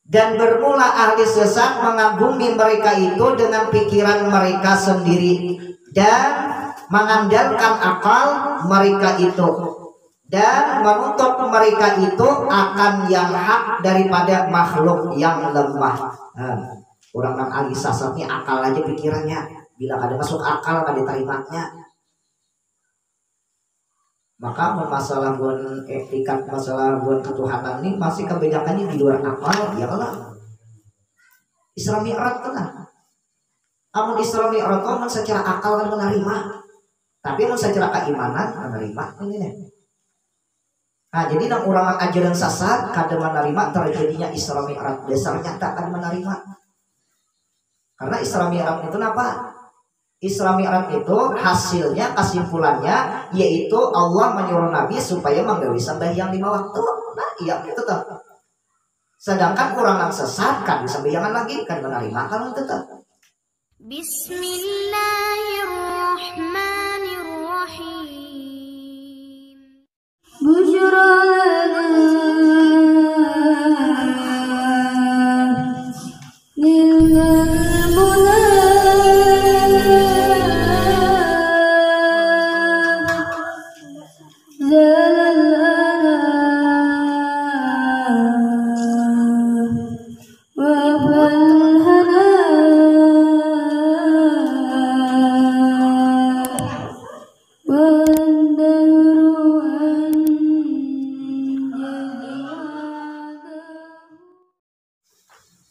Dan bermula ahli sesat mengagumi mereka itu dengan pikiran mereka sendiri dan mengandalkan akal mereka itu dan menuntut mereka itu akan yang hak daripada makhluk yang lemah. Orang yang ahli sesat ini akal aja pikirannya, bila ada masuk akal kan diterimanya. Maka masalah buat etikat, masalah buat ketuhanan ini masih kebijakannya di luar akal, ya Allah. Isra Mi'raj kan, amun Isra Mi'raj kan secara akal kan menerima, tapi amun secara keimanan menerima ini. Nah jadi nang orang ajaran sesat kada menerima terjadinya Isra Mi'raj, dasarnya tak akan menerima. Karena Isra Mi'raj itu apa? Isra Mi'raj itu hasilnya, kesimpulannya yaitu Allah menyuruh Nabi supaya menggawi sembahyang 5 waktu. Nah iya itu tuh. Sedangkan orang yang sesat kan sembayangan lagi kan menerima kan tetap. Bismillahirrahmanirrahim. Busyra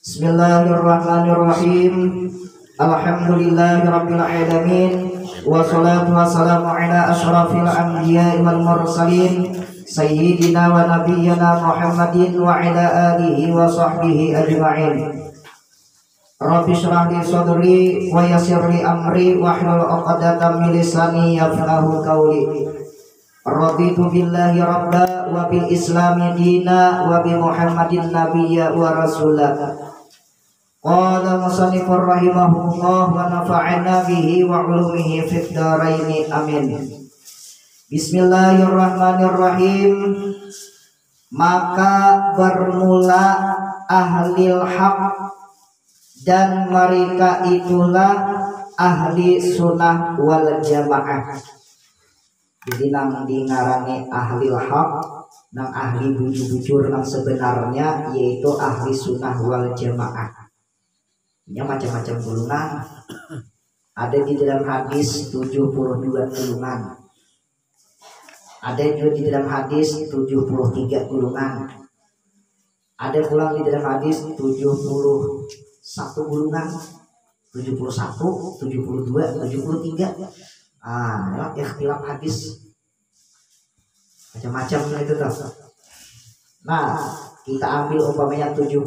Bismillahirrahmanirrahim. Alhamdulillahirabbil alamin. Wassalatu wassalamu ala asyrafil anbiya'i wal mursalin sayyidina wa nabiyyina Muhammadin wa ala alihi wa sahbihi ajma'in. Rabbi shrah li sadri wa yassir li amri wahlul 'uqdatam min lisani yafqahu qawli. Raditu billahi rabba wa bil islami dina wa bi Muhammadin nabiyya wa rasulah. Qala musannifur rahimahullah wa nafa'ana bihi wa ulumihi fid dharain amin. Bismillahirrahmanirrahim. Maka bermula ahlil haq dan mereka itulah ahli sunnah wal jamaah. Jadi nang dingarani ahlil haq, nang ahli bujur-bujur nang sebenarnya yaitu ahli sunnah wal jamaah. Ini macam-macam golongan. Ada di dalam hadis 72 golongan. Ada juga di dalam hadis 73 golongan. Ada pula di dalam hadis 71 golongan. 71, 72, 73. Ya ikhtilaf hadis. Macam-macam itu tuh. Nah, kita ambil umpamanya 72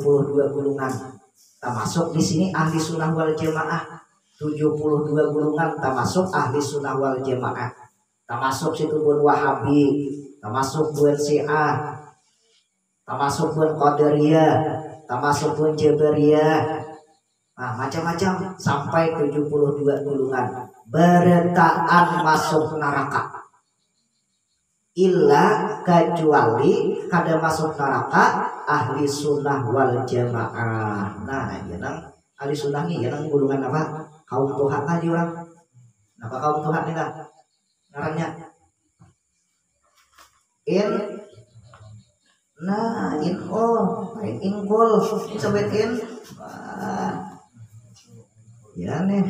golongan. Termasuk di sini ahli sunnah wal jamaah 72 golongan, termasuk ahli sunnah wal jamaah, termasuk situ pun Wahabi, termasuk pun Syiah, termasuk pun Qadariyah, termasuk pun Jabariyah. Nah, macam-macam sampai 72 golongan bertaan masuk neraka. Illa kecuali kada masuk neraka ahli sunnah wal jamaah. Nah, yang ahli sunnah ini yang golongan apa? Kaum Tuhan aja orang. Apa kaum Tuhan ini kan? Ngarannya inkul sebutin. Ya nih.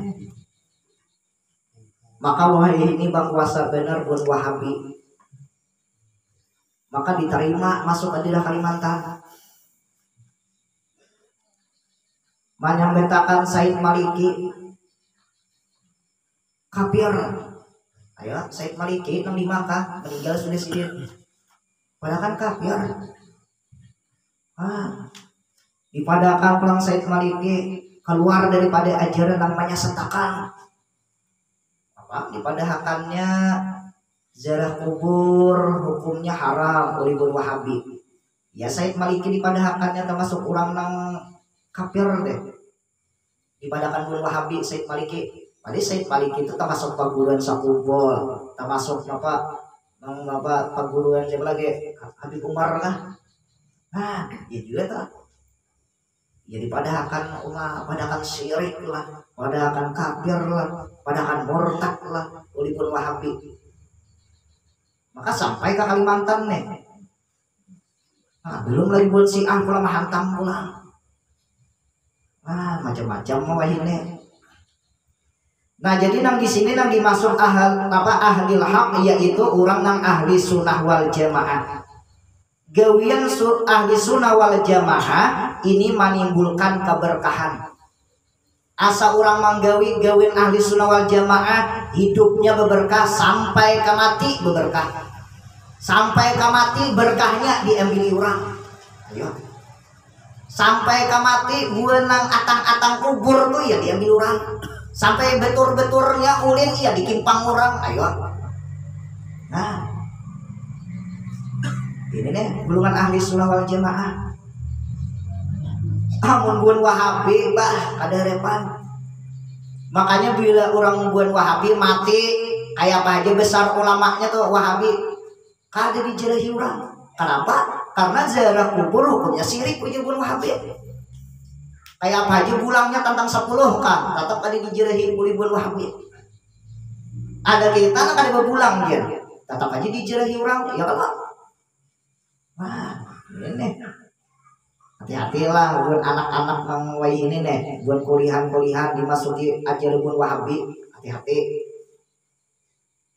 Maka wahai ini bang kuasa benar buat Wahabi. Maka diterima masuk ke dalam Kalimantan. Menyambetakan Said Maliki kafir. Ayo Said Maliki nang di Makkah meninggal sudah sidin. Padahal kan kafir. Dipadakan pulang Said Maliki keluar daripada ajaran namanya setakan. Dipadahakannya ziarah kubur hukumnya haram oleh Wahabi. Ya Said Maliki dipadahakannya termasuk orang nang kafir deh. Dipadakan oleh Wahabi Said Maliki. Padahal Said Maliki itu termasuk perguruan sakumpul, termasuk perguruan siapa lagi? Habib Umar lah. Nah, dia juga tuh. jadi pada akan ulah, pada akan syirik lah, pada akan kafir lah, pada akan murtad lah ulipun Wahabi. Maka sampai ke Kalimantan nih. Nah, belum lagi buat Syiah pula menghantam pula. Macam-macam mau ini. Nah, jadi nang di sini nang dimaksud ahli hak yaitu orang nang ahli sunnah wal jamaah. Gawian ahli sunnah wal jamaah ini menimbulkan keberkahan. Asa orang manggawi gawin ahli sunnah wal jamaah hidupnya berberkah sampai ke mati berberkah. Sampai ke mati berkahnya diambil orang. Ayo. Sampai ke mati buenang atang-atang kubur tuh ya diambil orang. Sampai betur-beturnya ulin ya dikimpang orang. Ayo. Nah, ini nih golongan ahli sunnah wal jamaah. Amun buan Wahabi bah kaderepan. Makanya bila orang buan Wahabi mati kayak apa aja besar ulamanya tuh Wahabi kada dijerahi orang. Kenapa? Karena ziarah kubur hukumnya syirik punya buan Wahabi. Kayak apa aja bulangnya tentang 10 kan tetap kada dijerahi oleh buan Wahabi. Ada kita kada bebulang dia tetap aja dijerahi orang ya kan. Wah ini hati-hatilah buat anak-anak yang wai ini nih buat kuliah-kuliah dimasuki ajar buat Wahabi, hati-hati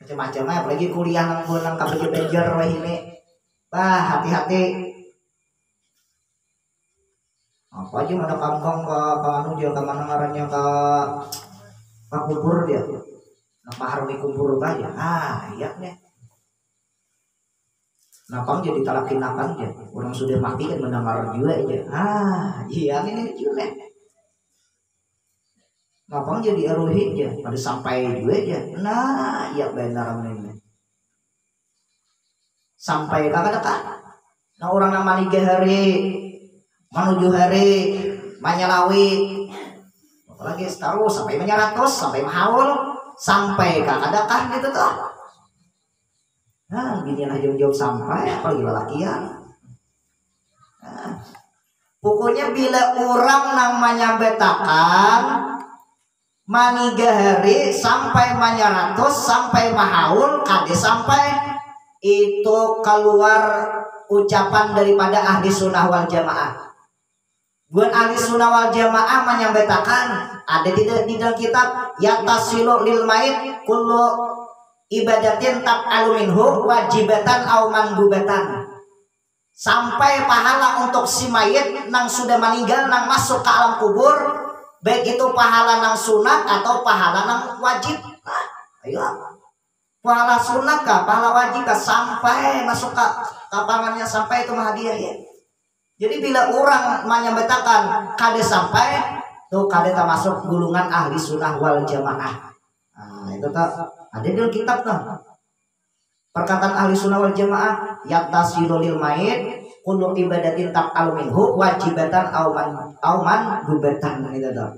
macam-macam apalagi kuliah nang buat nang kabeh belajar wai ini hati-hati apa aja mana kampung ke anu dia ke mana ngarannya ke kubur dia nak mahar di kubur aja iya nih. Napang jadi talakinakan aja. Orang sudah mati kan mendengar juga aja. Iya ini juga. Napang jadi eruhi aja. Pada sampai juga aja. Nah, iya benar ini. Sampai kakak dekat. Nah orang namanya hari menuju hari Manyalawi. Apalagi terus sampai Menyaratos sampai Mahaul sampai kakak dekat gitu tuh. Nah, gini aja jauh sampai apalagi lelakian. Nah, pokoknya bila orang namanya betakan manigahari sampai Manyaratos sampai Mahaul kade sampai itu keluar ucapan daripada ahli sunnah wal jamaah. Buat ahli sunnah wal jamaah menyampaikan ada di dalam kitab yatasilu lil mait kullu ibadatin tab'alu minhu wajibatan au mandubatan. Sampai pahala untuk si mayit nang sudah meninggal nang masuk ke alam kubur baik itu pahala nang sunat atau pahala nang wajib. Ayo pahala sunat kah pahala wajib kah sampai masuk ke kapangannya sampai itu hadiah ya. Jadi bila orang menyampaikan kade sampai tuh kade termasuk golongan ahli sunnah wal jamaah. Nah itu tak ada di kitab tuh perkataan ahli sunnah wal jamaah yatasilu lil mait kullu ibadatin tab'alu minhu wajibatan auman dubatan itu tuh.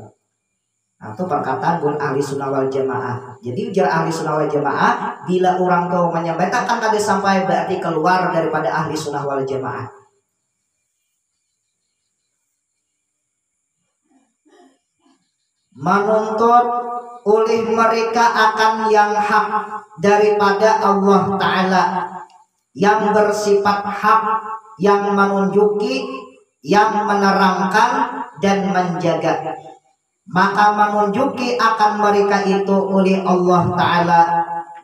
Nah itu perkataan buat ahli sunnah wal jamaah. Jadi ujar ahli sunnah wal jamaah bila orang tuh menyampaikan kada sampai berarti keluar daripada ahli sunnah wal jamaah. Menuntut oleh mereka akan yang hak daripada Allah Ta'ala yang bersifat hak, yang menunjuki, yang menerangkan dan menjaga. Maka menunjuki akan mereka itu oleh Allah Ta'ala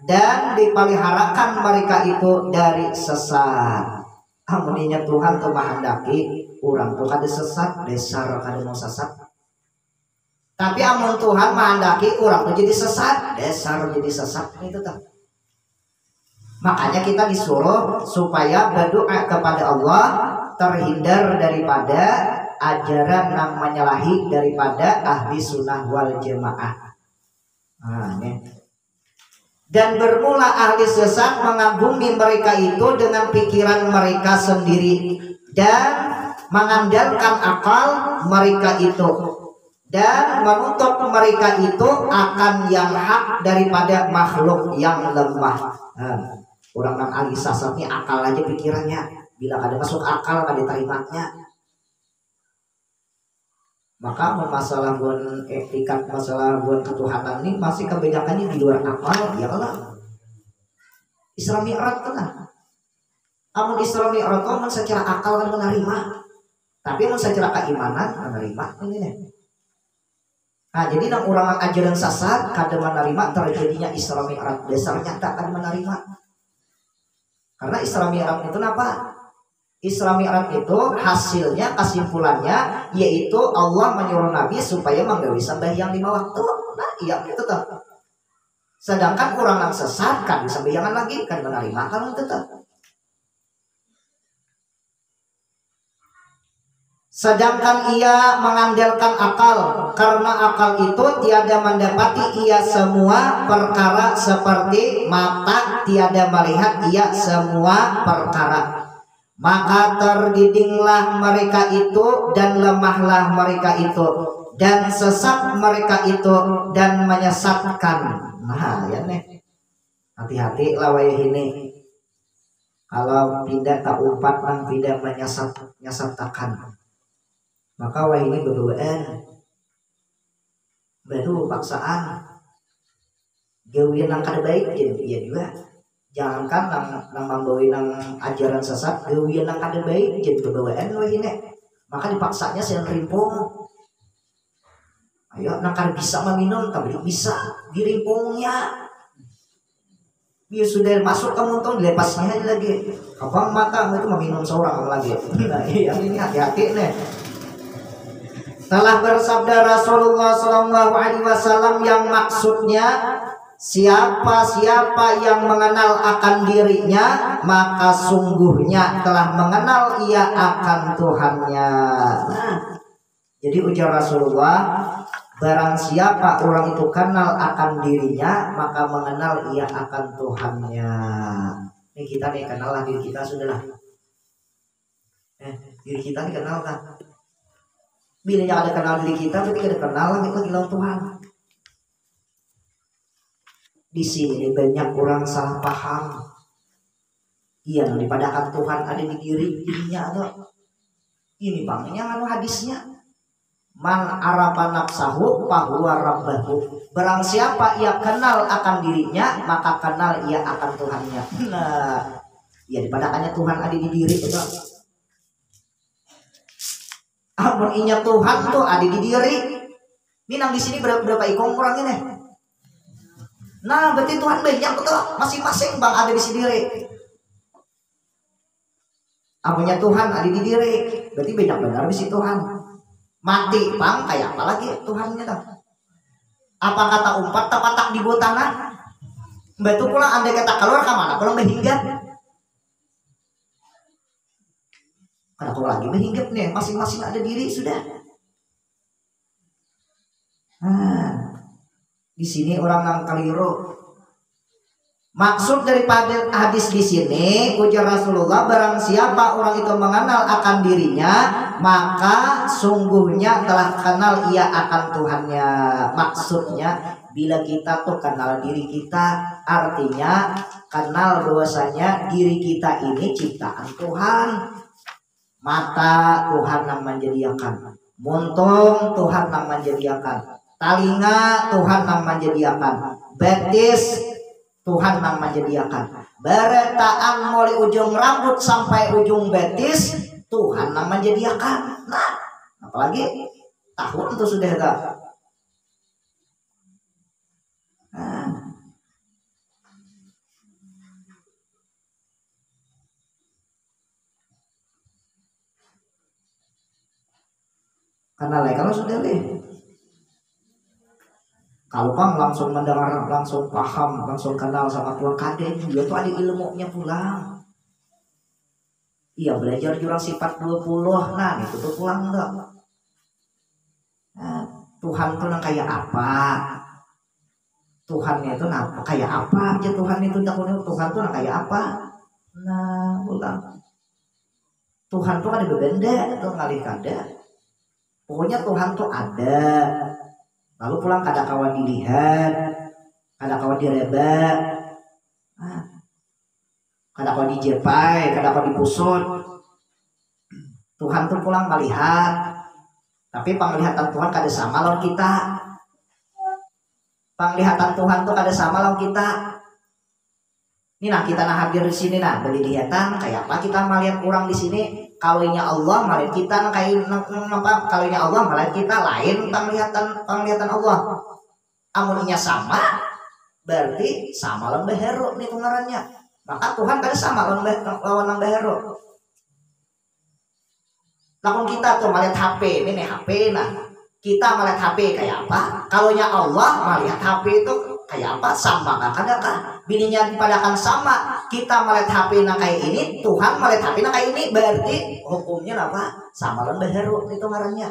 dan dipeliharakan mereka itu dari sesat. Amuninya Tuhan tuh menghendaki orang tuh kada sesat, dasar kada mau sesat. Tapi amun Tuhan menghendaki orang tuh jadi sesat, dasar jadi sesat itu tuh. Makanya kita disuruh supaya berdoa kepada Allah terhindar daripada ajaran yang menyalahi daripada ahli sunnah wal jamaah. Dan bermula ahli sesat mengagumi mereka itu dengan pikiran mereka sendiri dan mengandalkan akal mereka itu dan menuntut mereka itu akan yang hak daripada makhluk yang lemah. Orang yang ahli sesat ini akal aja pikirannya, bila ada masuk akal kada terimanya. Maka masalah buat etikat, masalah buat ketuhanan ini masih kebanyakannya di luar akal, ya Allah. Isra Mi'raj kan. Amun Isra Mi'raj kan secara akal kan menerima, tapi amun secara keimanan menerima ini nih. Nah, jadi nang orang ajaran sesat kada menerima terjadinya Isra Mi'raj, dasarnya tak akan menerima. Karena Isra Mi'raj itu apa? Isra Mi'raj itu hasilnya, kesimpulannya yaitu Allah menyuruh Nabi supaya menggawi sembahyang 5 waktu. Nah iya gitu tuh. Sedangkan orang yang sesat kan sembahyangan lagi kan menerima kan tetap. Sedangkan ia mengandalkan akal, karena akal itu tiada mendapati ia semua perkara seperti mata tiada melihat ia semua perkara. Maka terdidinglah mereka itu dan lemahlah mereka itu dan sesat mereka itu dan menyesatkan. Nah ya nih, hati-hati lawai ini kalau tidak tak umpat dan tidak menyesatkan. Maka wah ini berduaan baru paksaan gawian yang kada baik jadi juga. Jangankan nang membawa nang ajaran sesat gawian nang kada baik jadi berbawaan wah ini. Maka dipaksanya saya rimpung. Ayo nang kada bisa meminum tapi bisa dirimpungnya. Dia sudah masuk ke muntong dilepasnya aja lagi. Abang mata itu meminum seorang lagi. Nah yang ini hati-hati nih. Telah bersabda Rasulullah SAW yang maksudnya siapa yang mengenal akan dirinya maka sungguhnya telah mengenal ia akan Tuhannya. Nah, jadi ujar Rasulullah, barang siapa orang itu kenal akan dirinya maka mengenal ia akan Tuhannya. Ini kita nih kenal lah diri kita sudahlah. Diri kita nih kenal kan. Bila yang ada kenal diri kita berarti ada kenal lah kita bilang Tuhan. Di sini banyak orang salah paham. Iya, daripada Tuhan ada di dirinya atau ini bangnya anu hadisnya. Man arafa nafsahu fahuwa rabbahu. Barang siapa ia kenal akan dirinya, maka kenal ia akan Tuhannya. Nah, ya daripada hanya Tuhan ada di diri itu. Amun inya Tuhan tuh ada di diri. Ini nang di sini berapa ikong orang ini? Nah berarti Tuhan banyak betul, masing-masing bang ada di sendiri. Amunnya Tuhan ada di diri, berarti banyak benar di si Tuhan. Mati bang kayak apa lagi Tuhannya tuh? Apa kata umpat tapatak di bawah tanah? Betul pula andai kata keluar kemana? Kalau menghinggap, karena kalau lagi menghinggap nih, masing-masing ada diri sudah. Nah, di sini orang yang keliru. Maksud daripada hadis di sini ujar Rasulullah, barang siapa orang itu mengenal akan dirinya maka sungguhnya telah kenal ia akan Tuhannya. Maksudnya bila kita tuh kenal diri kita, artinya kenal bahwasanya diri kita ini ciptaan Tuhan. Mata Tuhan yang menjadikan, muntung Tuhan yang menjadikan, talinga Tuhan yang menjadikan, betis Tuhan yang menjadikan, beretaan mulai ujung rambut sampai ujung betis Tuhan yang menjadikan. Nah, apalagi tahun itu sudah tak. Nah. Karena kalau sudah kalau kan langsung mendengar, langsung paham, langsung kenal sama Tuhan kade, dia tuh ada ilmunya pulang. Iya belajar jurang sifat 20, nah itu tuh pulang enggak. Nah, Tuhan tuh kayak apa? Tuhannya itu kayak apa aja Tuhan itu Tuhan tuh kayak apa? Nah pulang. Tuhan tuh ada benda itu ngalih kada. Pokoknya Tuhan tuh ada. Lalu pulang kada kawan dilihat, kada kawan direba, kada kawan dijepai, kada kawan dipusut. Tuhan tuh pulang melihat. Tapi penglihatan Tuhan kada sama lawan kita. Penglihatan Tuhan tuh kada sama lawan kita. Ini nah kita nah hadir di sini nah berlihatan kayak apa kita melihat orang di sini. Kalaunya Allah melihat kita kayak apa? Kalaunya Allah melihat kita lain penglihatan Allah. Amunnya sama berarti sama lawan behero nih ngarannya. Maka Tuhan kada sama lawan behero. Lamun kita tuh melihat HP, ini nih HP nah. Kita melihat HP kayak apa? Kalaunya Allah melihat HP itu kayak apa? Sama nggak? Kadang bininya dipadakan sama. Kita melihat HP nah kayak ini, Tuhan melihat HP nah kayak ini, berarti hukumnya apa? Sama dan beheru itu ngarannya.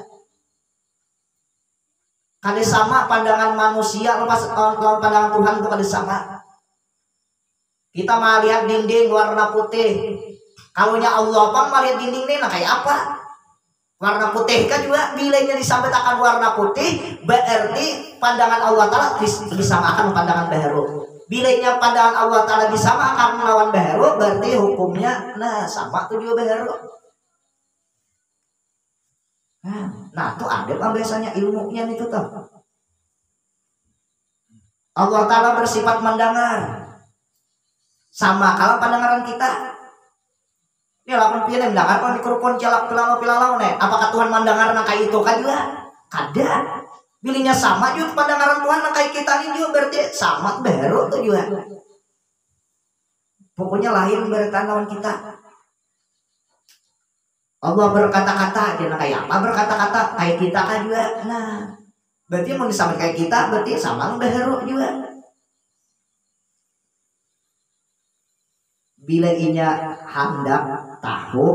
Kada sama pandangan manusia lepas pandangan Tuhan itu kada sama. Kita melihat dinding warna putih. Kalaunya Allah bang melihat dinding ini nah kayak apa? Warna putih kan juga bilanya disampaikan warna putih berarti pandangan Allah Ta'ala disamakan pandangan baharu. Bilanya pandangan Allah Ta'ala disamakan melawan baharu berarti hukumnya nah sama tuh juga baharu. Nah tuh ada biasanya ilmunya itu tuh. Allah Ta'ala bersifat mendengar sama kalau pandangan kita. Ini lakukan pian yang mendengar kalau mikrofon celak pilalau nih. Apakah Tuhan mendengar kayak itu kan juga? Kada. Bilingnya sama juga pandangan Tuhan kayak kita ini juga berarti sama baru tuh juga. Pokoknya lain berkata lawan kita. Allah berkata-kata dia kayak apa berkata-kata kayak kita kan juga. Nah, berarti mau disama kayak kita berarti sama baru juga. Bila inya hendak tahu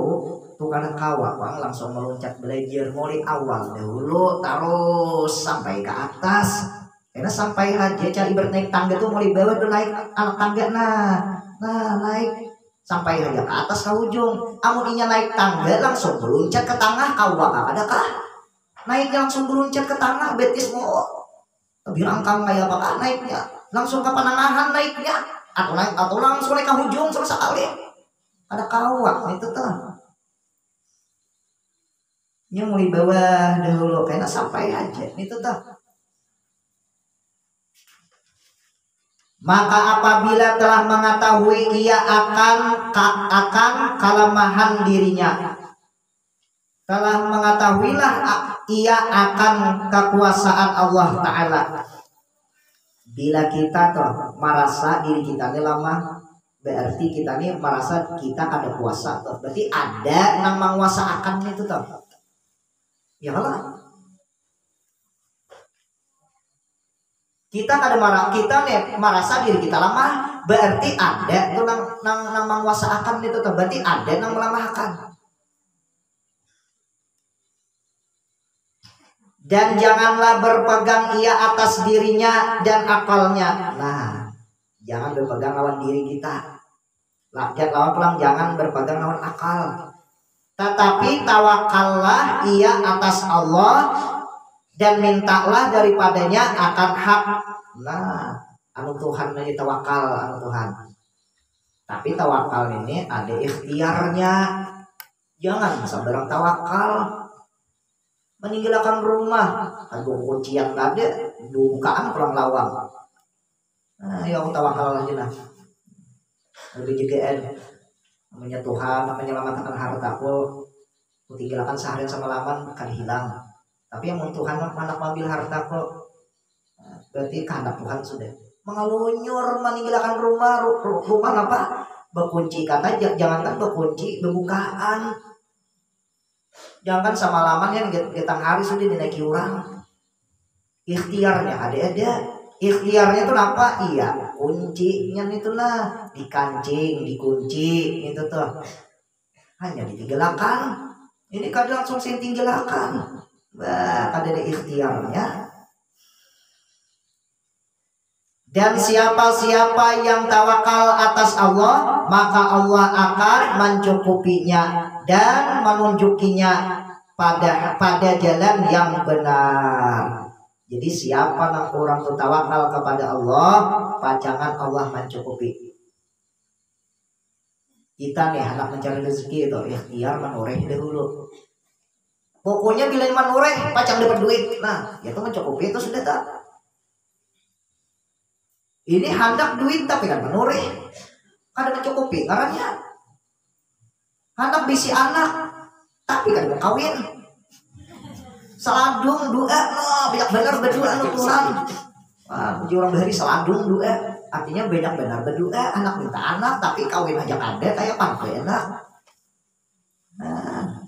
tuh karena kawang langsung meloncat belajar mulai awal dahulu terus sampai ke atas karena sampai aja cari bernaik tangga tuh mulai bawah tuh naik anak tangga nah naik sampai aja ke atas ke ujung. Amun inya naik tangga langsung meloncat ke tengah kawang adakah naiknya langsung meloncat ke tengah betis mau bilang kamu kayak apa naiknya langsung ke penangahan naiknya atau langsung naik ke ujung sama sekali ada kawak itu tuh ini mulai bawah dahulu karena sampai aja itu tuh. Maka apabila telah mengetahui ia akan kelemahan dirinya, telah mengetahuilah ia akan kekuasaan Allah Ta'ala. Bila kita tuh merasa diri kita ini lemah, berarti kita ini merasa kita ada kuasa tuh. Berarti ada yang menguasakan itu tuh. Ya lah. Kita kada marah, kita nih merasa diri kita lemah, berarti ada tuh yang menguasakan itu tuh. Berarti ada yang melemahkan. Dan janganlah berpegang ia atas dirinya dan akalnya. Nah, jangan berpegang lawan diri kita. Lawan pelang jangan berpegang lawan akal. Tetapi tawakallah ia atas Allah dan mintalah daripadanya akan hak. Nah, anu Tuhan aja tawakal anu Tuhan. Tapi tawakal ini ada ikhtiarnya. Jangan sabarang tawakal. Meninggalkan rumah, aduh kuncian ada, bukaan pulang lawang. Nah, ya aku tawakal lagi nah. Lebih JGN, namanya Tuhan, menyelamatkan hartaku. Kutinggalkan seharian sama laman akan hilang. Tapi yang Tuhan mana ambil hartaku, berarti kehendak Tuhan sudah. Mengalunyur meninggalkan rumah apa? Berkunci kata jangankan berkunci, berbukaan. Jangan sama laman yang getang hari sudah dinaiki orang. Ikhtiarnya ada. Ikhtiarnya itu apa? Iya, kuncinya itu lah dikancing, dikunci itu tuh. Hanya ditinggalakan. Ini kadang langsung tingggalakan. Bah, ada ikhtiarnya. Dan siapa-siapa yang tawakal atas Allah, maka Allah akan mencukupinya dan menunjukinya pada jalan yang benar. Jadi siapa yang orang tawakal kepada Allah, pacangan Allah mencukupi. Kita nih anak mencari rezeki itu ikhtiar menoreh dahulu. Pokoknya bila manureh pacang dapat duit. Nah, itu mencukupi itu sudah tak. Ini hendak duit tapi kan manureh. Kada mencukupi karena hendak bisi anak tapi kan mau kawin. Seladung doa banyak benar berdoa Tuhan. Wah, orang dari seladung doa artinya banyak benar berdoa anak minta anak tapi kawin aja kada kayak pantai enak. Nah.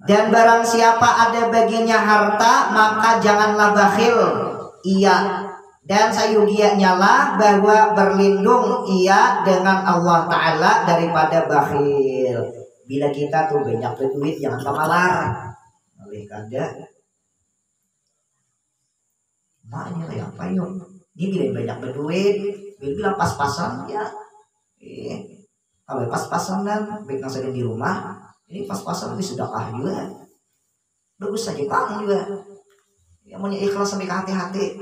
Dan barang siapa ada baginya harta maka janganlah bakhil ia, dan sayugianya lah bahwa berlindung ia dengan Allah Ta'ala daripada bakhil. Bila kita tuh banyak duit jangan pamalar. Oleh kada maknya kayak apa yuk. Ini bila banyak berduit bila pas-pasan ya kalau pas-pasan dan baik nasihat di rumah. Ini pas-pasan lebih sedekah juga. Bagus saja pang juga. Yang punya ikhlas sampai ke hati-hati.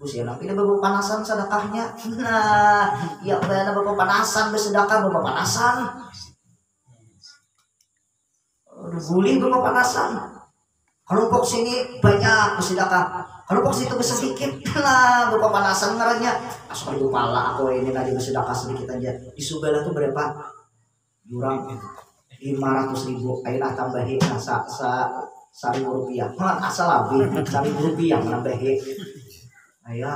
Busia nanti dia bawa panasan sedekahnya. Nah, ya udah bawa panasan bersedekah bawa panasan. Boleh bawa panasan. Kalau pok sini banyak bersedekah. Kalau pok situ besar sedikit. Nah, bawa panasan ngarannya. Asal kepala aku ini tadi bersedekah sedikit aja. Di Subala tuh berapa? Jurang 500.000 ayolah tambahin Rp1.000 asal lebih Rp1.000 menambahin ayo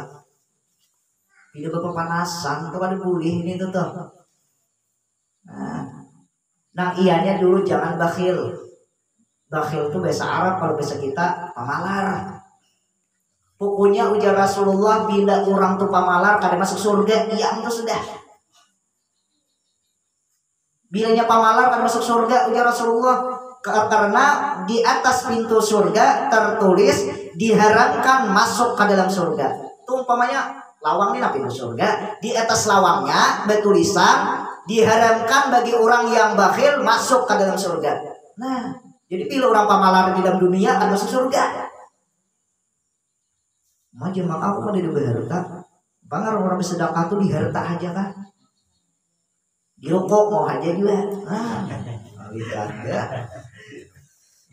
tidak bapak panasan tuh ada boleh ini tuh nah ianya dulu jangan bakhil tuh bahasa Arab, kalau bahasa kita pamalar. Pokoknya ujar Rasulullah bila orang tuh pamalar kada masuk surga, iya itu sudah. Bilanya pamalar akan masuk surga ujar Rasulullah, karena di atas pintu surga tertulis diharamkan masuk ke dalam surga. Tuh umpamanya lawang ini pintu surga, di atas lawangnya bertulisan diharamkan bagi orang yang bakhil masuk ke dalam surga. Nah, jadi bila orang pamalar di dalam dunia akan masuk surga. Macam aku pada di harta, bangar orang bersedekah tuh di harta aja kan. Di rokok mau aja juga. Ya.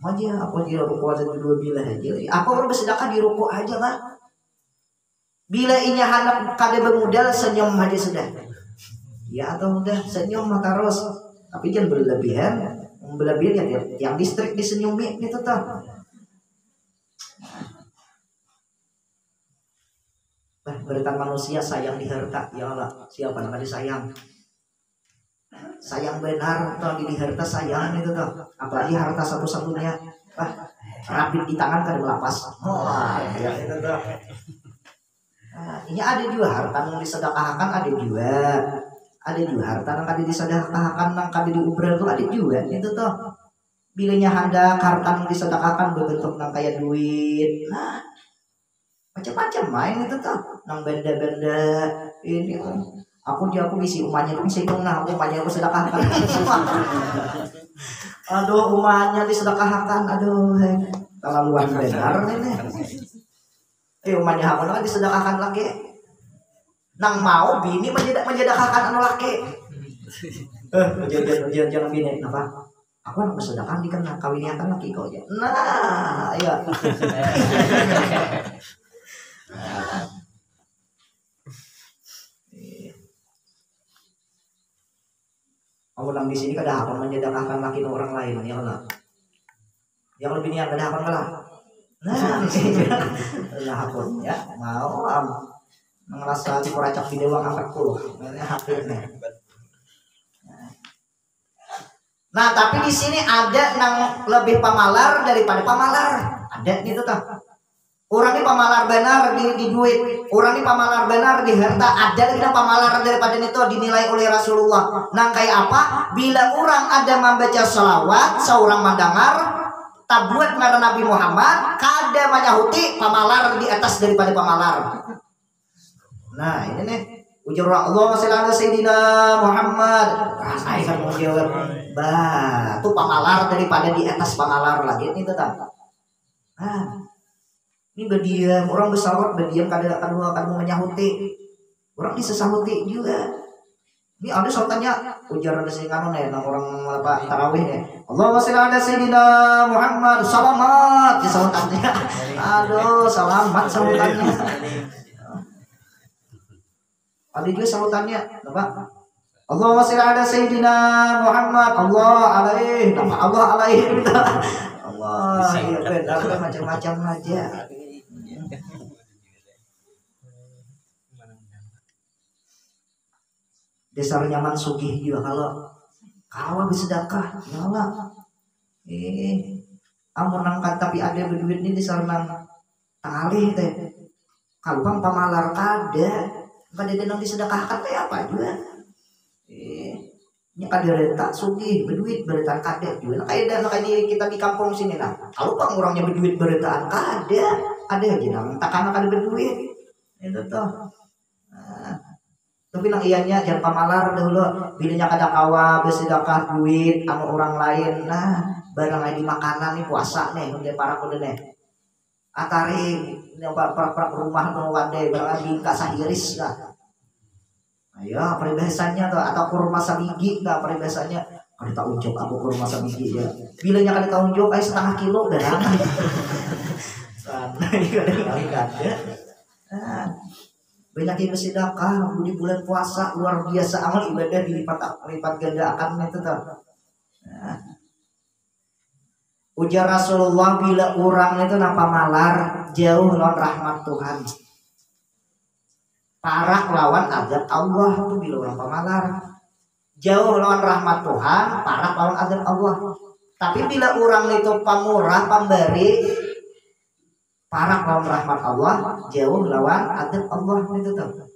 Aja apa dia rokok aja dua bilah aja. Apa orang bersedekah di rokok aja kan? Bila inya hendak kada bermodal senyum aja sudah. Ya atau udah senyum mata terus. Tapi jangan berlebihan. Berlebihan ya yang distrik disenyumi itu tuh. Berikan manusia sayang di harta. Ya Allah, siapa namanya sayang? Sayang benar kalau di harta sayang itu tuh, apalagi harta satu-satunya rapid di tangan kan melapas. Ya itu tuh. Ini ada juga harta yang disedekahkan, ada juga harta yang kada disedekahkan, yang kada diubral tuh ada juga itu tuh. Bilanya hendak harta yang disedekahkan berbentuk nang kayak duit, macam-macam main itu tuh, nang benda-benda ini. Aku bisi umahnya tuh singgung aku umahnya aku sedekahkan. Aduh umahnya disedekahkan, aduh terlaluan benar ini. Umahnya aku kan disedekahkan lagi. Nang mau bini menjedekahkan anu laki. Jangan bini apa? Aku nak bersedekah di kan kawinnya kan laki kau aja. Nah, iya. Orang di sini kada apa menjedekahkan laki orang lain ya Allah. Yang lebih niat kada apa kalah. Nah, aku ya mau ngerasa diperacak di dewa 40. Hafidnya. Nah, tapi di sini ada yang lebih pamalar daripada pamalar. Ada gitu tuh. Orang ini pamalar benar di duit, orang ini pamalar benar di harta. Ada lagi pamalar daripada itu dinilai oleh Rasulullah. Nah kayak apa? Bila orang ada membaca salawat, seorang mendengar tabuat ngaran Nabi Muhammad, kada menyahuti pamalar di atas daripada pamalar. Nah ini nih ujar Allah sallallahu sayyidina Muhammad. Saya kan mau jawab, itu pamalar daripada di atas pamalar lagi ini tetap. Ini berdiam, orang bersalawat berdiam kadang-kadang menyahuti. Orang disesahuti juga. Ini ada sautannya ujar ada singkano nih, orang apa tarawih nih. Allahumma sholli ala sayyidina Muhammad. Selamat di sautannya. Aduh, selamat sautannya. Ada juga sautannya, apa? Allahumma sholli ala sayyidina Muhammad. Allah alaihi, nama Allah alaihi. Allah, ya benar macam-macam aja. Dasar nyaman sugih juga kalau bersedekah ya Allah amun nangkat tapi ada berduit ini dasar nang talih teh kalbang pamalar kada nang disedekahkan teh apa juga nya kada reta sugih berduit beretaan kada juga kayak kita di kampung sini nah kalau bang orangnya berduit beretaan kada ada aja nang takana kada berduit itu tuh tapi nang ianya jangan pamalar dahulu bilanya kada kawa bersedekah duit anu orang lain nah barang di makanan nih puasa nih udah para kudu nih atari yang para rumah tuh wadai barang di kasah iris lah ayo peribahasanya tuh atau kurma sabigi nggak peribahasanya kada tak unjuk aku kurma sabigi ya bilanya kada tak unjuk ay setengah kilo dah sana kada ya banyak yang bersedekah di bulan puasa luar biasa amal ibadah dilipat gandakan itu tuh. Nah. Ujar Rasulullah bila orang itu napa malar jauh lawan rahmat Tuhan. Parak lawan azab Allah itu bila orang pamalar. Jauh lawan rahmat Tuhan, parak lawan azab Allah. Tapi bila orang itu pamurah, pemberi parak lawan rahmat Allah, jauh lawan adab Allah itu tuh.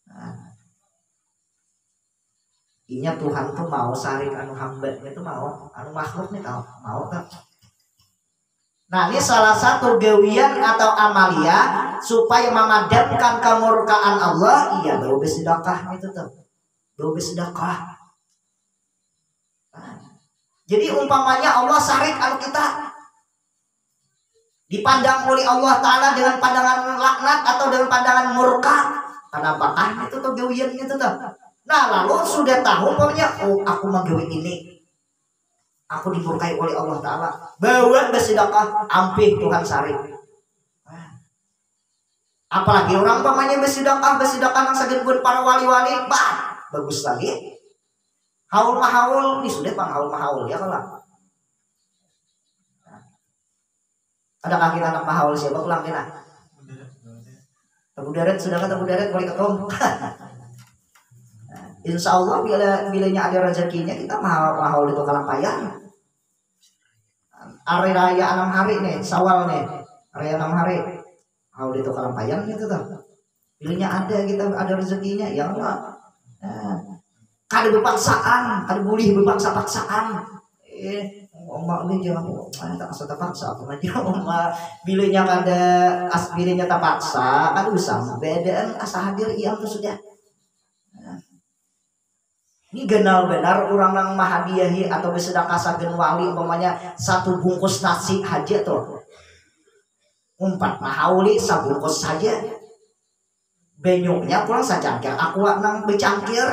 Nah. Inya Tuhan tuh mau saring anu hamba itu mau, anu makhluk nih tau, mau kan? Nah ini salah satu gawian atau amalia supaya memadamkan kemurkaan Allah, iya bau bersedekah itu tuh, bau bersedekah. Nah. Jadi umpamanya Allah saring anu kita dipandang oleh Allah Ta'ala dengan pandangan laknat atau dengan pandangan murka. Kenapakah itu tuh gawian itu tuh. Nah lalu sudah tahu pokoknya oh aku mau gawe ini aku dimurkai oleh Allah Ta'ala bawa bersedekah ampih Tuhan saring. Apalagi orang pamanya bersedekah yang saged para wali-wali bah bagus lagi haul mahaul ini sudah pang haul mahaul ya kalau adakah kita anak mahaul siapa pulang kita? Tabu darat sudah kan tabu darat boleh ketom. Insya Allah bilanya ada rezekinya kita mahaul itu kalampayan. Hari raya 6 hari nih, Sawal nih, raya 6 hari, mahaul itu kalampayan gitu tuh. Bilanya ada kita ada rezekinya ya Allah. Kada berpaksaan, kada boleh berpaksa-paksaan. Omak ini jangan tak asal terpaksa aku aja omak bilanya kada bilanya terpaksa kan usah bedaan asa hadir iya tuh sudah ini genal benar orang yang mahadiyahi atau bersedekah sagen wali umpamanya 1 bungkus nasi aja tuh 4 mahauli sabungkus saja benyoknya pulang sacangkir aku nang becangkir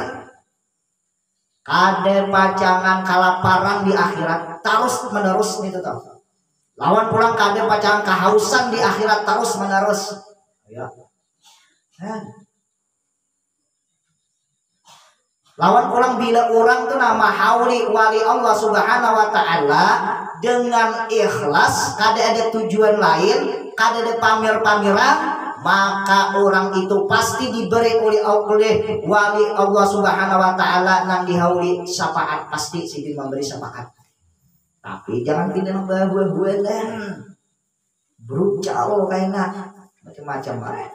kada pacangan kalaparan di akhirat terus menerus itu tuh. Lawan pulang kada pacangan kehausan di akhirat terus menerus. Ya. Lawan pulang bila orang tuh nama hauli wali Allah Subhanahu wa taala dengan ikhlas kada ada tujuan lain, kada ada pamer-pameran maka orang itu pasti diberi oleh wali Allah Subhanahu wa taala nang dihauli syafaat pasti sih memberi syafaat. Tapi jangan pindah buah-buahan berucal kayaknya macam-macam bae.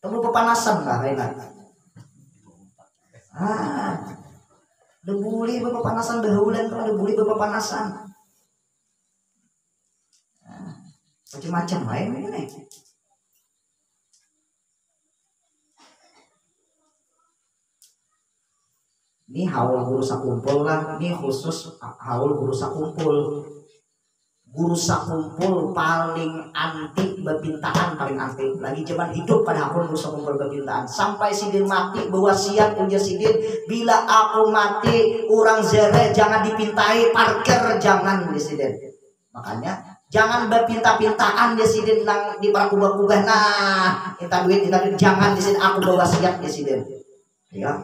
Kamu pepanasan lah kayaknya. Debuli pepanasan dahulan kalau debuli pepanasan. Macam-macam lain nih. Ini haul guru sakumpul lah, ini khusus haul guru sakumpul. guru sakumpul paling anti bepintaan, paling anti lagi zaman hidup pada akun guru sakumpul bepintaan sampai sidin mati bewasiat ujar sidin, bila aku mati orang zere jangan dipintai parkir, jangan ya sidin. Makanya jangan bepinta-pintaan ya sidin nang di para kubah-kubah, nah minta duit jangan di sidin, aku bewasiat ya sidin ya.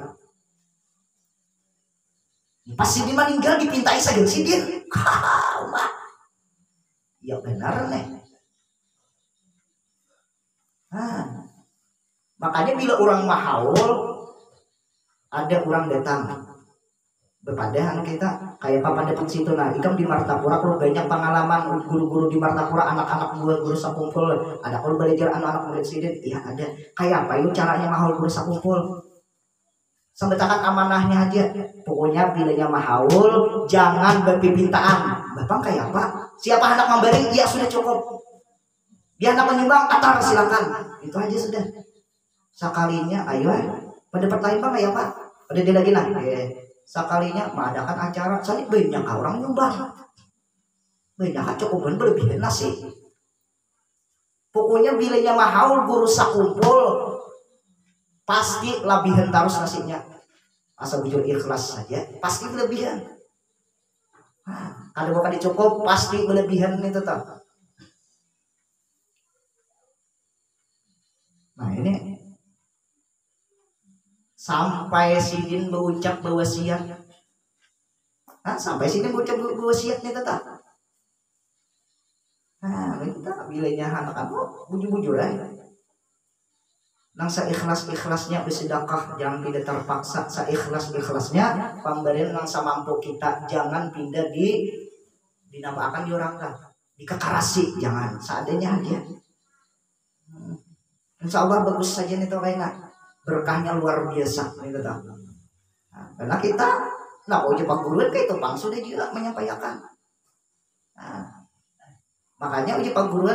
Pas sidin meninggal dipintai saja sidin. Ya benar nih. Makanya bila orang mahaul ada orang datang berpadahan kita kayak papan depan situ, nah ikam di Martapura kalau banyak pengalaman guru-guru di Martapura, anak-anak guru sakumpul ada kalau belajar anak-anak murid sidin, iya ada kayak apa itu caranya mahaul guru sakumpul. Sambetakan amanahnya aja. Pokoknya bilanya mahaul jangan berpipintaan. Bapak kayak apa? Siapa hendak memberi? Ya sudah cukup. Dia hendak menyumbang, atar silakan. Itu aja sudah. Sekalinya, ayo. Pendapat lain Pak kayak apa? Pada dia lagi nah. Sekalinya mengadakan acara, saya banyak orang nyumbang. Banyak cukup berlebihan nasi. Pokoknya bilanya mahaul guru sakumpul pasti lebihan terus nasinya, asal bujur ikhlas saja pasti berlebihan. Kalau bukan dicukup pasti berlebihan itu tetap. Nah ini sampai sidin berucap bewasiat, sampai sidin berucap bewasiat nih tetap. Nah kita bilanya anak kamu bujur-bujur aja. Nang seikhlas-ikhlasnya bersedekah, jangan tidak terpaksa. Seikhlas-ikhlasnya pemberian nang samampu kita, jangan pindah dinamakan diorangkan, dikekarasi, jangan seadanya aja. Insya Allah bagus saja nih tuh kayaknya berkahnya luar biasa nih tuh. Nah, karena kita nah uji pak guru kayak itu bang sudah juga menyampaikan. Nah, makanya uji pak guru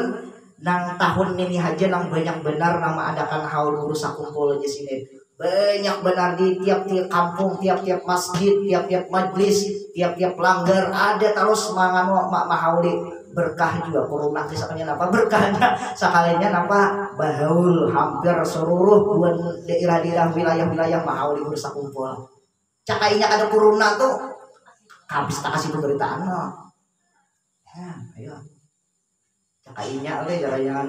nang tahun ini aja nang banyak benar nama adakan haul guru sakumpul aja sini banyak benar di tiap-tiap kampung, tiap-tiap masjid, tiap-tiap majlis, tiap-tiap pelanggar ada terus mangano mahauli berkah juga corona kisahnya apa berkahnya sekalinya apa bahaul hampir seluruh daerah-daerah wilayah-wilayah mahauli guru sakumpul cakainya ada corona tuh habis tak kasih pemberitaan no. Ya, ayo kayaknya oleh jalan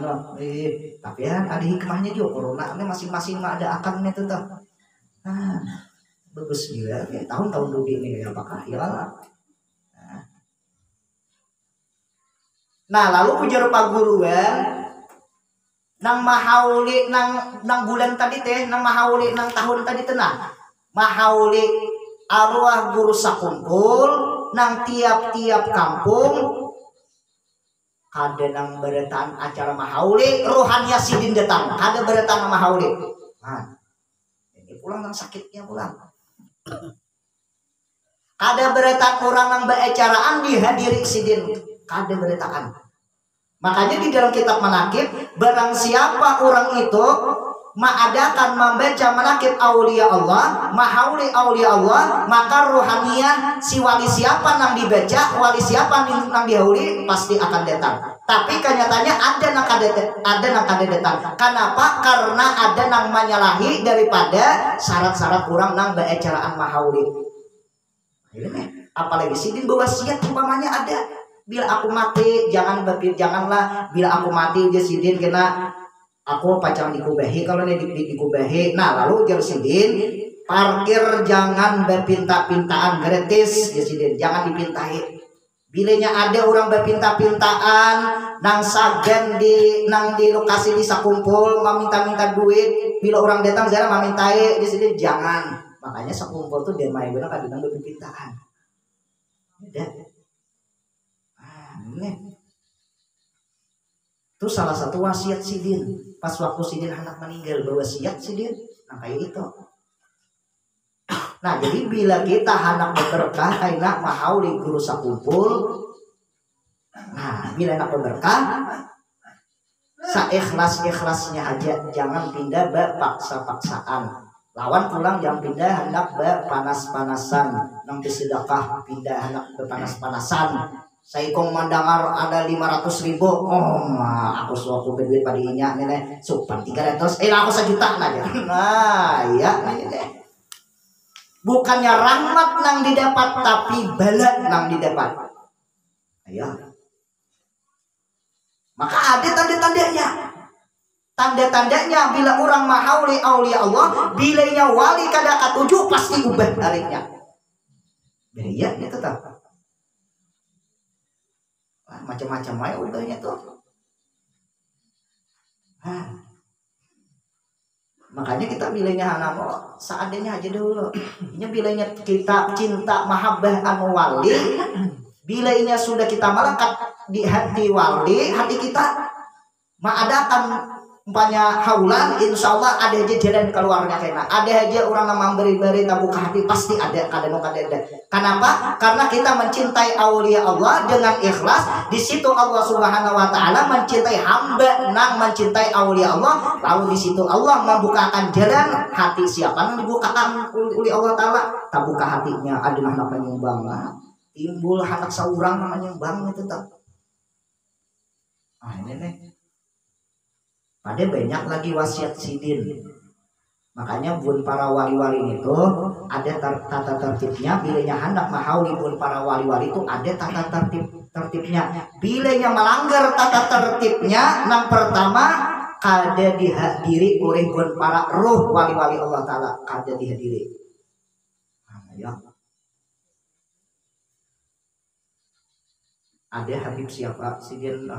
tapi ya ada hikmahnya juga corona ini masing-masing ada akannya tuh bagus juga ya, tahun-tahun dulu ini apakah ya nah lalu ujar pak guru nang mahauli nang bulan tadi teh nang mahauli nang tahun tadi tenang mahauli arwah guru sakumpul nang tiap-tiap kampung ada nang beretan acara mahauli rohania sidin datang ada beretan mahauli ini pulang nang sakitnya pulang ada beretan orang nang beacaraan dihadiri sidin ada beretaan makanya di dalam kitab manakib barang siapa orang itu mengadakan membaca manakib aulia Allah mahauli aulia Allah maka rohaniah si wali siapa nang dibaca wali siapa nang dihauli pasti akan datang tapi kenyataannya ada nang kada datang kenapa karena ada nang menyalahi daripada syarat-syarat kurang nang beacaraan mahauli apalagi sidin bewasiat umpamanya ada bila aku mati janganlah bila aku mati dia sidin kena aku pacaran dikubahi kalau ini dikubahi nah lalu jar sidin parkir jangan berpinta-pintaan gratis ya sidin jangan dipintai bilanya ada orang berpinta-pintaan nang sagen di lokasi di sakumpul meminta-minta duit bila orang datang saya memintai di sidin jangan makanya sakumpul tuh dia main benar kadang berpintaan ada ini itu salah satu wasiat sidin pas waktu sidin anak meninggal berwasiat sidin nah kayak itu nah jadi bila kita anak berberkah anak mahauli guru sakumpul nah bila anak berberkah seikhlas-ikhlasnya aja jangan pindah berpaksa-paksaan lawan pulang jangan pindah hendak berpanas-panasan nang bersedekah pindah hendak berpanas-panasan Saya kong mandangar ada 500.000. Oh mah aku suatu duit padinya nih supan 300. Aku 1 juta aja. Nah iya ini deh. Bukannya rahmat nang didapat tapi bala nang didapat. Ayo. Maka ada tanda-tandanya. Tanda-tandanya bila orang mahauli aulia Allah, bilanya wali kada katuju pasti ubah tariknya. Iya ini tetap. Macam-macam aja ubahnya tuh. Makanya kita bilanya hanamo seadanya aja dulu. Ini bilanya kita cinta mahabbah anu wali, bilanya sudah kita melekat di hati wali, hati kita mengadakan umpanya haulan, insya Allah ada aja jalan keluarnya kena. Ada aja orang yang beri-beri buka hati pasti ada kadang. Kenapa? Karena kita mencintai aulia Allah dengan ikhlas. Di situ Allah Subhanahu Wa Taala mencintai hamba nang mencintai aulia Allah. Lalu di situ Allah membukakan jalan hati siapa yang dibukakan oleh Allah Taala. Tak buka hatinya adalah apa nyumbang. Timbul anak seorang namanya nyumbang itu tak. Ini nih. Ada banyak lagi wasiat sidin. Makanya bun para wali-wali itu ada tata tertibnya. Bilanya hendak mahauli bun para wali-wali itu ada tata tertibnya. Bilanya melanggar tata tertibnya, yang pertama kada dihadiri oleh bun para roh wali-wali Allah Ta'ala. Kada dihadiri. Ya. Ada Habib siapa sidin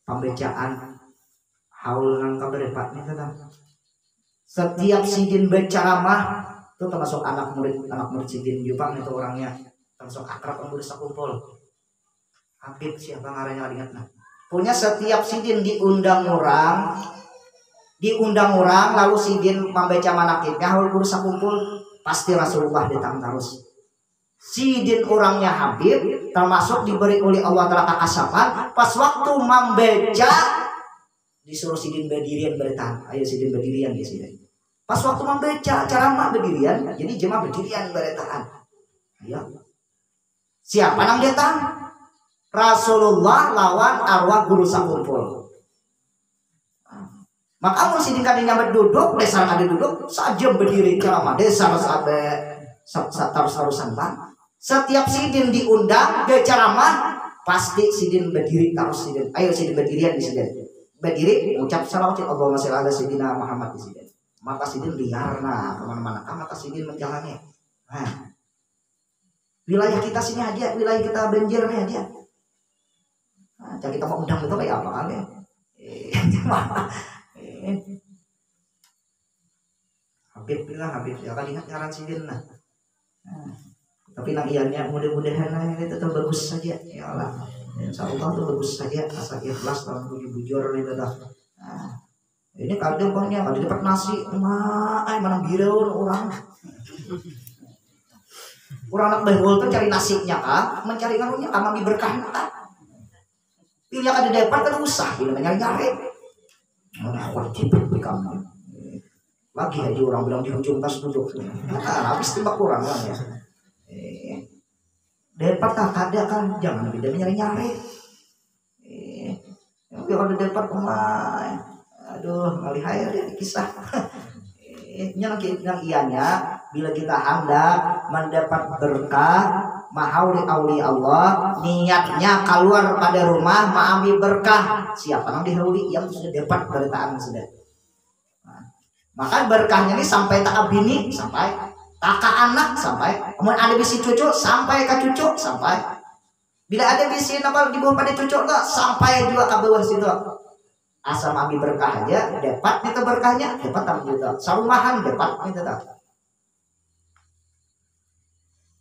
pembacaan haul nang kaberepat nih kan. Setiap sidin berceramah itu termasuk anak murid sidin Jepang itu orangnya termasuk akrab yang udah kumpul. Habib siapa ngarannya ingat nah. Punya setiap sidin diundang orang lalu sidin membaca manakibnya haul udah kumpul pasti Rasulullah datang terus. Sidin orangnya Habib termasuk diberi oleh Allah Ta'ala kakasapan pas waktu membaca disuruh sidin berdirian bertahan. Ayo sidin berdirian di sini. Pas waktu membaca ceramah berdirian, jadi jemaah berdirian bertahan. Ayo. Siapa yang datang? Rasulullah lawan arwah guru sakumpul. Maka mun sidin kadinya berduduk, desar ada duduk, sajam berdiri ceramah, desar sampai terus-terusan bang. Setiap sidin diundang ke ceramah, pasti sidin berdiri terus sidin. Ayo sidin berdirian di sini. Berdiri ucap salawat Allahumma shalli ala sayyidina Muhammad di sini. Maka sidin liarna kemana-mana. Maka sidin menjalani. Nah, wilayah kita sini aja, wilayah kita banjir nih aja. Nah, jadi kita mau undang itu kayak apa kali? Habib bilang Habib ya kan ingat ngaran sidin lah. Tapi nang iannya mudah-mudahan ini tetap bagus saja ya Allah. Insya Allah itu bagus saja asal ikhlas dalam bujur itu dah. Nah, ini kadang banyak ada dapat nasi, mana birun orang anak behol tuh cari nasinya kah, mencari ngaruhnya kah, mami berkah kah. Pilih ada dapat kan usah, ini nyari. Mana wajib kamu. Lagi aja orang bilang di ujung tas duduk. Habis timbak kurang lah ya. Dapat tak ada kan, jangan beda nyari-nyari. Kalau ada dapat pemain, aduh ngalihai ada kisah. Yang ianya bila kita hendak mendapat berkah, mahauli auli Allah, niatnya keluar pada rumah mengambil berkah. Siapa yang dihauli yang sudah dapat beritaan sudah. Maka berkahnya ini sampai tak bini, sampai kakak anak sampai, kemudian ada bisi cucu sampai ke cucu sampai, bila ada bisi apa di bawah pada cucu enggak sampai juga ke bawah situ. Asal ambil berkah aja dapat itu berkahnya, dapat tak juga. Sarumahan dapat itu tak.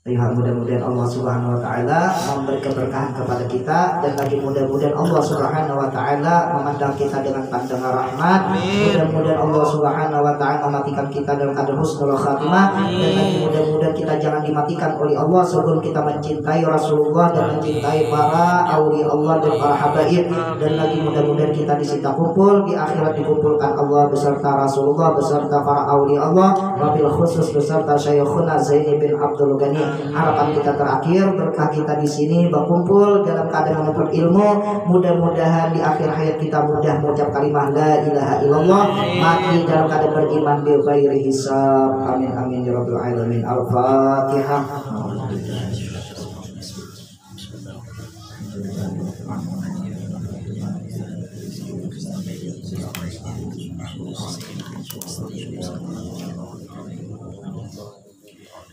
Mudah-mudahan Allah Subhanahu Wa Taala memberi keberkahan kepada kita dan lagi mudah-mudahan Allah Subhanahu Wa Taala memandang kita dengan pandangan rahmat. Mudah-mudahan Allah Subhanahu Wa Taala mematikan kita dalam keadaan husnul khatimah dan lagi mudah-mudahan kita jangan dimatikan oleh Allah sebelum kita mencintai Rasulullah dan mencintai para aulia Allah dan para habaib dan lagi mudah-mudahan kita di sini kumpul di akhirat dikumpulkan Allah beserta Rasulullah beserta para aulia Allah wabil khusus beserta Syekhuna Zaini bin Abdul Ghani Harapan kita terakhir berkah kita di sini berkumpul dalam keadaan menuntut ilmu. Mudah-mudahan di akhir hayat kita mudah mengucap kalimat la ilaha illallah, mati dalam keadaan beriman bi ghairi hisab. Amin amin ya rabbal alamin. Al-Fatihah.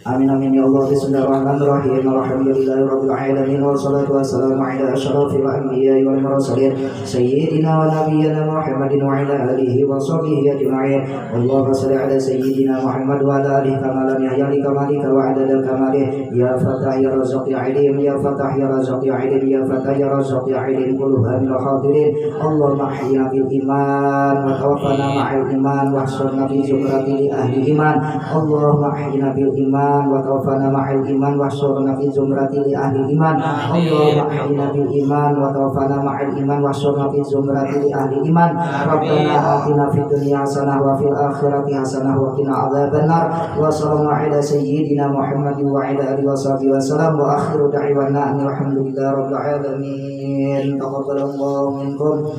Amin amin ya Allah. Bismillahirrahmanirrahim. Alhamdulillahirabbil alamin wassalatu wassalamu ala asyrafil anbiya'i wal mursalin sayyidina wa nabiyyina Muhammadin wa ala alihi wa sahbihi ajma'in. Allahumma shalli ala sayyidina Muhammad wa ala alihi kama lam yahya li kamalika wa adada kamalih. Ya Fatah ya Razzaq ya Alim, ya Fatah ya Razzaq ya Alim, ya Fatah ya Razzaq ya Alim. Quluha min hadirin. Allahumma ahyina bil iman wa tawaffana ma'al iman wa ahsurna bi zumratil ahli iman. Allahumma ahyina bil iman wa tawaffana ma'al iman wa ahsurna fi zumrati li ahli iman. Allahumma ahyina bil iman wa tawaffana ma'al iman wa ahsurna fi zumrati li ahli iman. Rabbana atina fid dunya hasanah wa fil akhirati hasanah wa qina adzabannar. Wa sallallahu ala sayyidina Muhammadin wa ala alihi wa sahbihi wa sallam. Wa akhiru da'wana alhamdulillahi rabbil alamin. Taqabbalallahu minkum.